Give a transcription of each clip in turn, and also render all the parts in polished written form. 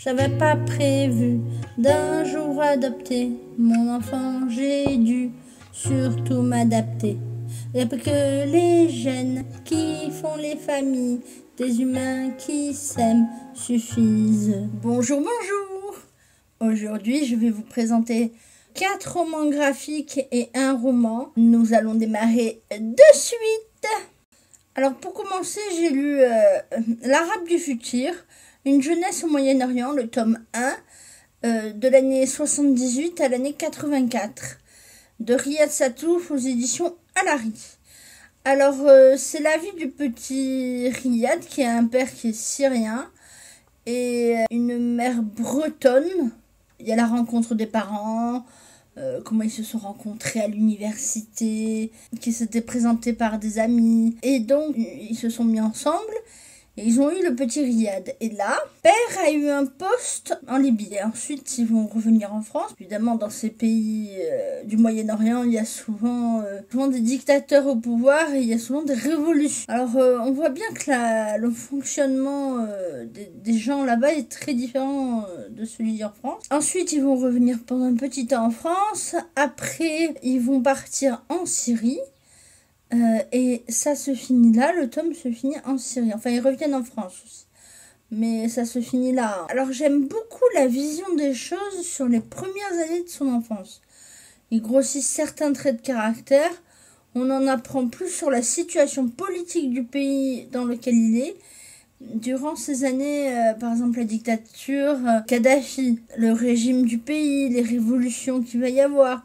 J'avais pas prévu d'un jour adopter mon enfant, j'ai dû surtout m'adapter. Y'a pas que les gènes qui font les familles, des humains qui s'aiment suffisent. Bonjour, bonjour. Aujourd'hui, je vais vous présenter 4 romans graphiques et un roman. Nous allons démarrer de suite. Alors pour commencer, j'ai lu L'Arabe du futur, une jeunesse au Moyen-Orient, le tome 1, de l'année 78 à l'année 84, de Riyad Sattouf aux éditions Alary. Alors c'est la vie du petit Riyad qui a un père qui est syrien et une mère bretonne. Il y a la rencontre des parents, comment ils se sont rencontrés à l'université, qui s'étaient présentés par des amis. Et donc, ils se sont mis ensemble et ils ont eu le petit Riyad. Et là, père a eu un poste en Libye. Et ensuite, ils vont revenir en France. Évidemment, dans ces pays du Moyen-Orient, il y a souvent des dictateurs au pouvoir et il y a souvent des révolutions. Alors, on voit bien que le fonctionnement des gens là-bas est très différent de celui en France. Ensuite, ils vont revenir pendant un petit temps en France. Après, ils vont partir en Syrie. Et ça se finit là, le tome se finit en Syrie. Enfin, ils reviennent en France aussi. Mais ça se finit là. Alors, j'aime beaucoup la vision des choses sur les premières années de son enfance. Il grossit certains traits de caractère. On en apprend plus sur la situation politique du pays dans lequel il est. Durant ces années, par exemple la dictature, Kadhafi, le régime du pays, les révolutions qu'il va y avoir.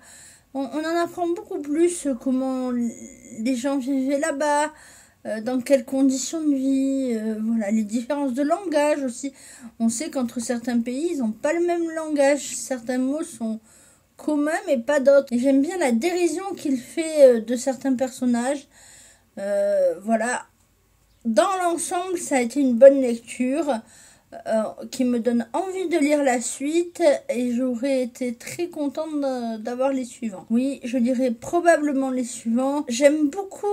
On en apprend beaucoup plus comment les gens vivaient là-bas, dans quelles conditions de vie, voilà, les différences de langage aussi. On sait qu'entre certains pays, ils n'ont pas le même langage. Certains mots sont communs, mais pas d'autres. Et j'aime bien la dérision qu'il fait de certains personnages. Voilà. Dans l'ensemble, ça a été une bonne lecture. Qui me donne envie de lire la suite et j'aurais été très contente d'avoir les suivants. Oui, je lirai probablement les suivants. J'aime beaucoup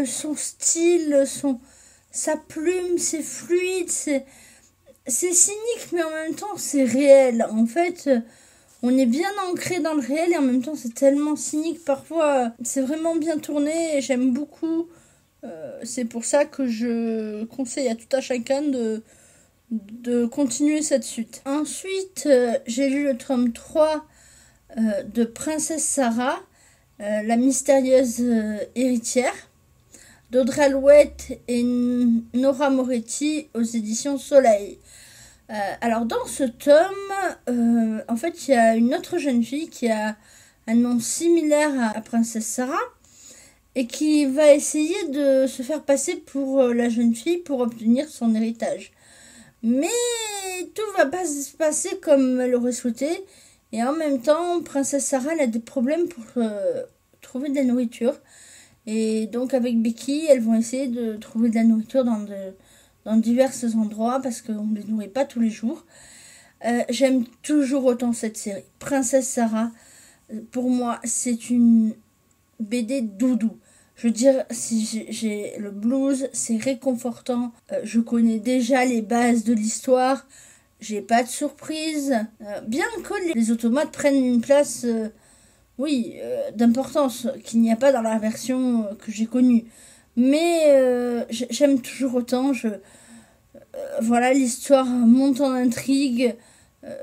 son style, sa plume, c'est fluide, c'est cynique mais en même temps c'est réel. En fait, on est bien ancré dans le réel et en même temps c'est tellement cynique parfois. C'est vraiment bien tourné et j'aime beaucoup. C'est pour ça que je conseille à tout à chacun de continuer cette suite. Ensuite, j'ai lu le tome 3 de Princesse Sarah, la mystérieuse héritière, d'Audrey Alouette et Nora Moretti aux éditions Soleil. Alors dans ce tome, en fait, il y a une autre jeune fille qui a un nom similaire à Princesse Sarah et qui va essayer de se faire passer pour la jeune fille pour obtenir son héritage. Mais tout va pas se passer comme elle aurait souhaité. Et en même temps, Princesse Sarah elle a des problèmes pour trouver de la nourriture. Et donc avec Becky, elles vont essayer de trouver de la nourriture dans divers endroits parce qu'on ne les nourrit pas tous les jours. J'aime toujours autant cette série. Princesse Sarah, pour moi, c'est une BD doudou. Je veux dire, si j'ai le blues, c'est réconfortant. Je connais déjà les bases de l'histoire. J'ai pas de surprise. Bien que les automates prennent une place, d'importance, qu'il n'y a pas dans la version que j'ai connue. Mais j'aime toujours autant. Voilà, l'histoire monte en intrigue.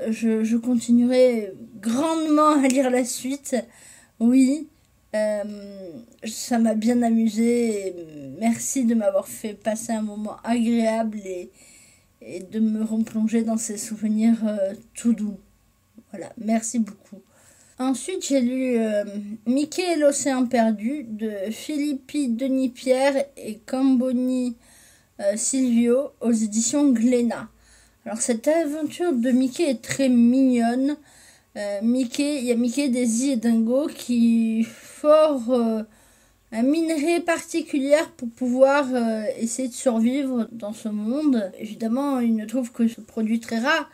Je continuerai grandement à lire la suite. Oui. Ça m'a bien amusé. Merci de m'avoir fait passer un moment agréable et de me replonger dans ces souvenirs tout doux. Voilà, merci beaucoup. Ensuite, j'ai lu Mickey et l'océan perdu de Philippi Denis Pierre et Camboni Silvio aux éditions Glénat. Alors cette aventure de Mickey est très mignonne. Il y a Mickey, Daisy et Dingo qui forent un minerai particulier pour pouvoir essayer de survivre dans ce monde. Évidemment, ils ne trouvent que ce produit très rare,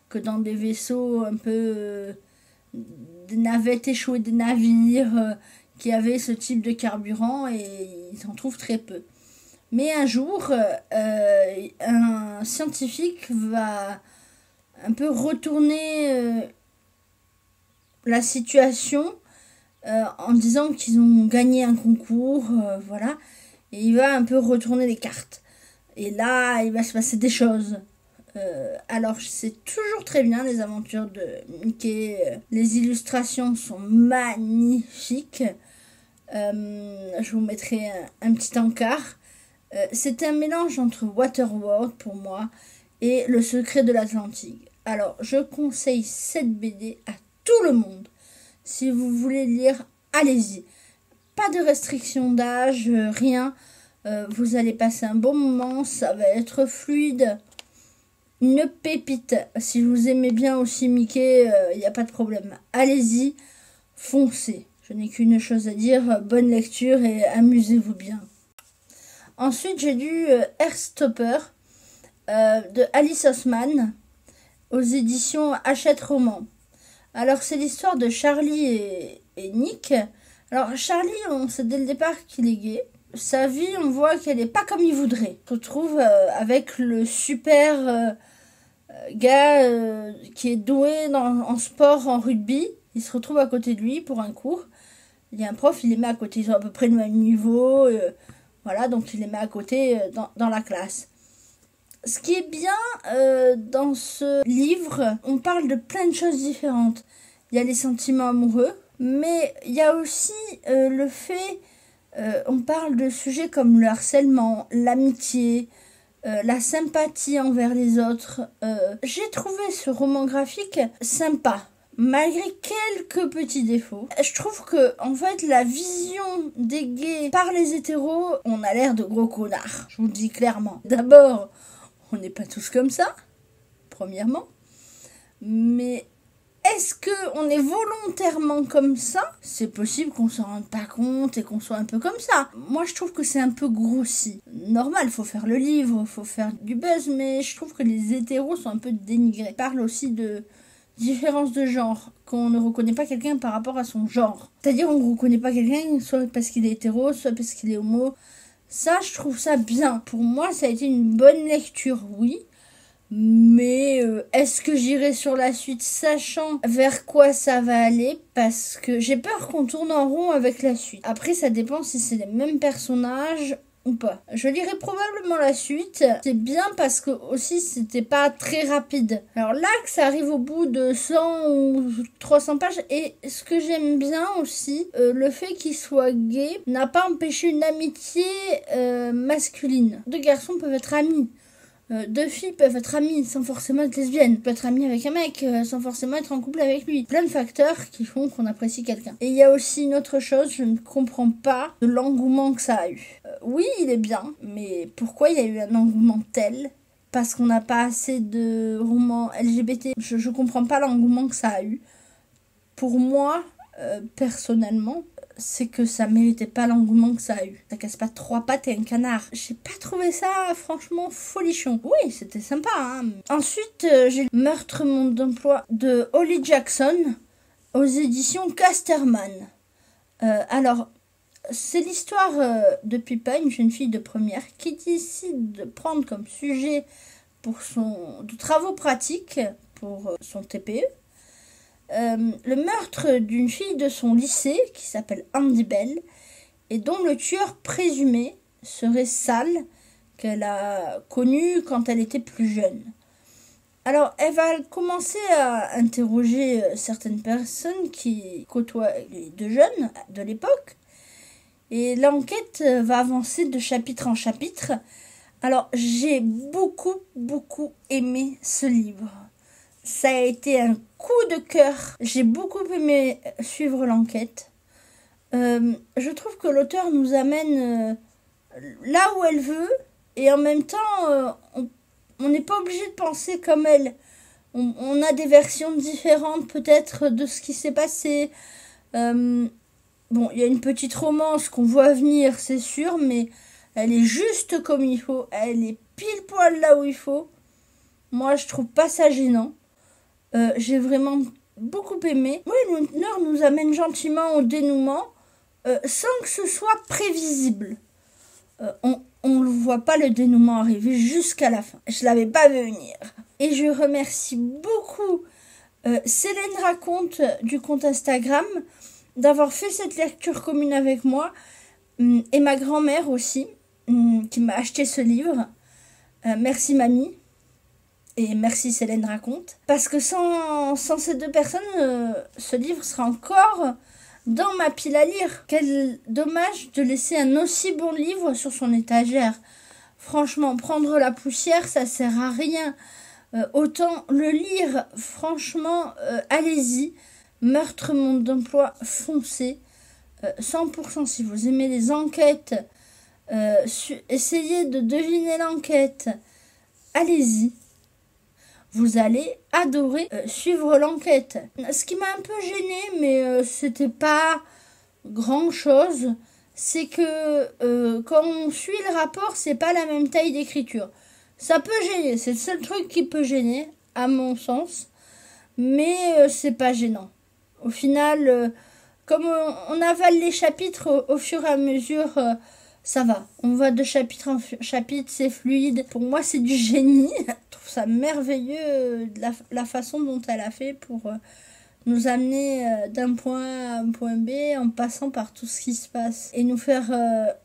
que dans des vaisseaux un peu des navettes échouées, des navires qui avaient ce type de carburant et ils en trouvent très peu. Mais un jour, un scientifique va un peu retourner la situation en disant qu'ils ont gagné un concours, voilà. Et il va un peu retourner les cartes. Et là, il va se passer des choses. Alors, c'est toujours très bien, les aventures de Mickey. Les illustrations sont magnifiques. Je vous mettrai un petit encart. C'est un mélange entre Waterworld, pour moi, et Le Secret de l'Atlantique. Alors, je conseille cette BD à tout le monde. Si vous voulez lire, allez-y. Pas de restriction d'âge, rien. Vous allez passer un bon moment, ça va être fluide. Une pépite. Si vous aimez bien aussi Mickey, il n'y a pas de problème. Allez-y, foncez. Je n'ai qu'une chose à dire, bonne lecture et amusez-vous bien. Ensuite, j'ai lu Heartstopper de Alice Oseman aux éditions Hachette Roman. Alors, c'est l'histoire de Charlie et Nick. Alors, Charlie, on sait dès le départ qu'il est gay. Sa vie, on voit qu'elle n'est pas comme il voudrait. Il se retrouve avec le super gars qui est doué en sport, en rugby. Il se retrouve à côté de lui pour un cours. Il y a un prof, il les met à côté. Ils sont à peu près du même niveau. Voilà, donc il les met à côté dans la classe. Ce qui est bien dans ce livre, on parle de plein de choses différentes. Il y a les sentiments amoureux, mais il y a aussi le fait, on parle de sujets comme le harcèlement, l'amitié, la sympathie envers les autres. J'ai trouvé ce roman graphique sympa, malgré quelques petits défauts. Je trouve que, en fait, la vision des gays par les hétéros, on a l'air de gros connards. Je vous le dis clairement. D'abord, on n'est pas tous comme ça, premièrement. Mais est-ce qu'on est volontairement comme ça? C'est possible qu'on s'en rende pas compte et qu'on soit un peu comme ça. Moi, je trouve que c'est un peu grossi. Normal, faut faire le livre, faut faire du buzz, mais je trouve que les hétéros sont un peu dénigrés. On parle aussi de différence de genre, qu'on ne reconnaît pas quelqu'un par rapport à son genre. C'est-à-dire, on ne reconnaît pas quelqu'un soit parce qu'il est hétéro, soit parce qu'il est homo. Ça, je trouve ça bien. Pour moi, ça a été une bonne lecture, oui. Mais est-ce que j'irai sur la suite sachant vers quoi ça va aller? Parce que j'ai peur qu'on tourne en rond avec la suite. Après, ça dépend si c'est les mêmes personnages ou pas. Je lirai probablement la suite. C'est bien parce que aussi c'était pas très rapide. Alors là que ça arrive au bout de 100 ou 300 pages, et ce que j'aime bien aussi, le fait qu'il soit gay n'a pas empêché une amitié masculine. Deux garçons peuvent être amis. Deux filles peuvent être amies sans forcément être lesbiennes. Peut être amie avec un mec sans forcément être en couple avec lui. Plein de facteurs qui font qu'on apprécie quelqu'un. Et il y a aussi une autre chose, je ne comprends pas de l'engouement que ça a eu. Oui, il est bien, mais pourquoi il y a eu un engouement tel? Parce qu'on n'a pas assez de romans LGBT. Je comprends pas l'engouement que ça a eu. Pour moi, personnellement, c'est que ça méritait pas l'engouement que ça a eu. Ça casse pas trois pattes et un canard. J'ai pas trouvé ça franchement folichon. Oui, c'était sympa, hein. Ensuite, j'ai le Meurtre monde d'emploi de Holly Jackson aux éditions Casterman. Alors, c'est l'histoire de Pippa, une jeune fille de première, qui décide de prendre comme sujet de travaux pratiques pour son TPE. Le meurtre d'une fille de son lycée qui s'appelle Andy Bell et dont le tueur présumé serait Sal, qu'elle a connu quand elle était plus jeune. Alors, elle va commencer à interroger certaines personnes qui côtoient les deux jeunes de l'époque, et l'enquête va avancer de chapitre en chapitre. Alors, j'ai beaucoup aimé ce livre. Ça a été un coup de cœur. J'ai beaucoup aimé suivre l'enquête. Je trouve que l'auteur nous amène là où elle veut. Et en même temps, on n'est pas obligé de penser comme elle. On a des versions différentes peut-être de ce qui s'est passé. Bon, il y a une petite romance qu'on voit venir, c'est sûr. Mais elle est juste comme il faut. Elle est pile poil là où il faut. Moi, je trouve pas ça gênant. J'ai vraiment beaucoup aimé. Oui, l'auteur nous amène gentiment au dénouement sans que ce soit prévisible. on ne voit pas le dénouement arriver jusqu'à la fin. Je l'avais pas vu venir. Et je remercie beaucoup Célène Raconte du compte Instagram d'avoir fait cette lecture commune avec moi, et ma grand-mère aussi, qui m'a acheté ce livre. Merci mamie, et merci Célène Raconte. Parce que sans ces deux personnes, ce livre sera encore dans ma pile à lire. Quel dommage de laisser un aussi bon livre sur son étagère. Franchement, prendre la poussière, ça sert à rien. Autant le lire, franchement, allez-y. Meurtre, monde d'emploi, foncez. 100% si vous aimez les enquêtes, essayez de deviner l'enquête. Allez-y. Vous allez adorer suivre l'enquête. Ce qui m'a un peu gênée, mais c'était pas grand-chose, c'est que quand on suit le rapport, c'est pas la même taille d'écriture. Ça peut gêner, c'est le seul truc qui peut gêner, à mon sens, mais c'est pas gênant. Au final, comme on avale les chapitres au fur et à mesure, ça va. On va de chapitre en chapitre, c'est fluide. Pour moi, c'est du génie. Je trouve ça merveilleux la façon dont elle a fait pour nous amener d'un point A à un point B en passant par tout ce qui se passe et nous faire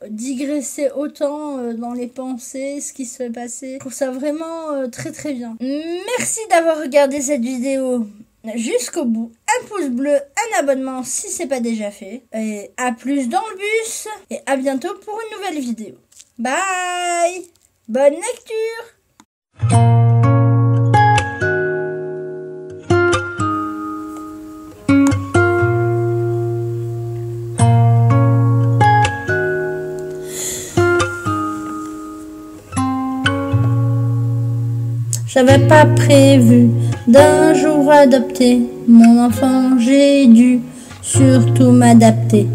digresser autant dans les pensées, ce qui se fait passer. Je trouve ça vraiment très très bien. Merci d'avoir regardé cette vidéo jusqu'au bout. Un pouce bleu, un abonnement si c'est pas déjà fait. Et à plus dans le bus. Et à bientôt pour une nouvelle vidéo. Bye! Bonne lecture! J'avais pas prévu d'un jour adopter mon enfant, j'ai dû surtout m'adapter.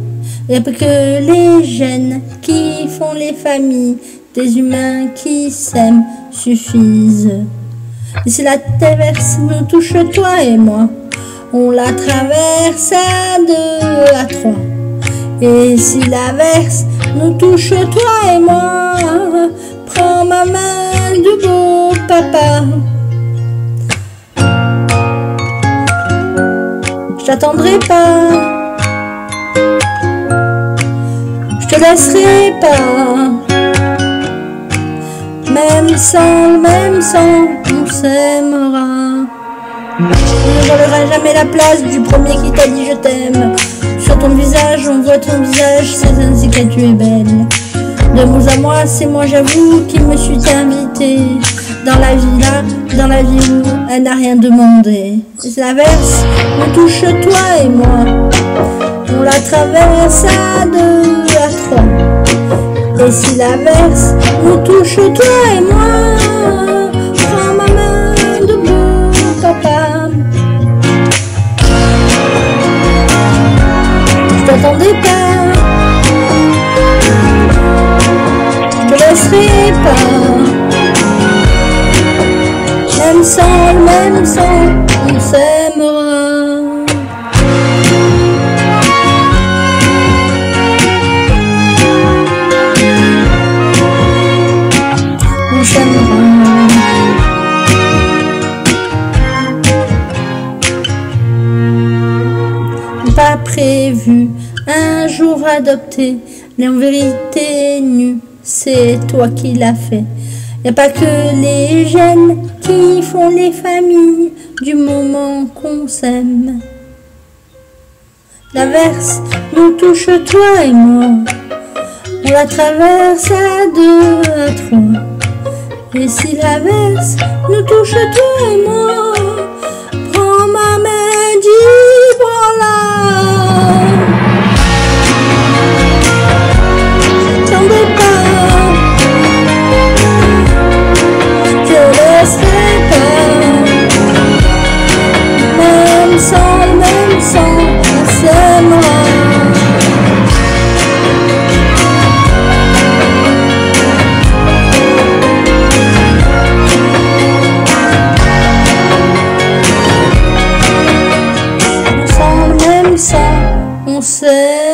Y'a pas que les gènes qui font les familles, des humains qui s'aiment suffisent. Et si la traverse nous touche, toi et moi, on la traverse à 2, à 3. Et si l'averse nous touche, toi et moi, prends ma main du beau papa. Je t'attendrai pas, je te laisserai pas. Même sans, on s'aimera. On ne volera jamais la place du premier qui t'a dit je t'aime. Sur ton visage, on voit ton visage, c'est ainsi que tu es belle. De vous à moi, c'est moi j'avoue qui me suis invitée dans la villa, dans la vie où elle n'a rien demandé. Et l'averse nous touche toi et moi, on la traverse à 2, à 3. Et si l'averse nous touche toi et moi, prends ma main de beau papa. Je t'attendais pas, je te laisserai pas. Même sans, on s'aimera. On s'aimera. Pas prévu un jour adopté, mais en vérité nu, c'est toi qui l'as fait. Y a pas que les gènes qui font les familles du moment qu'on s'aime. L'averse nous touche toi et moi, on la traverse à 2, à 3. Et si l'averse nous touche toi et moi, prends ma main, dis prends-la. T'en veux pas. Même sans, on s'aimera. Même sans, on s'aimera.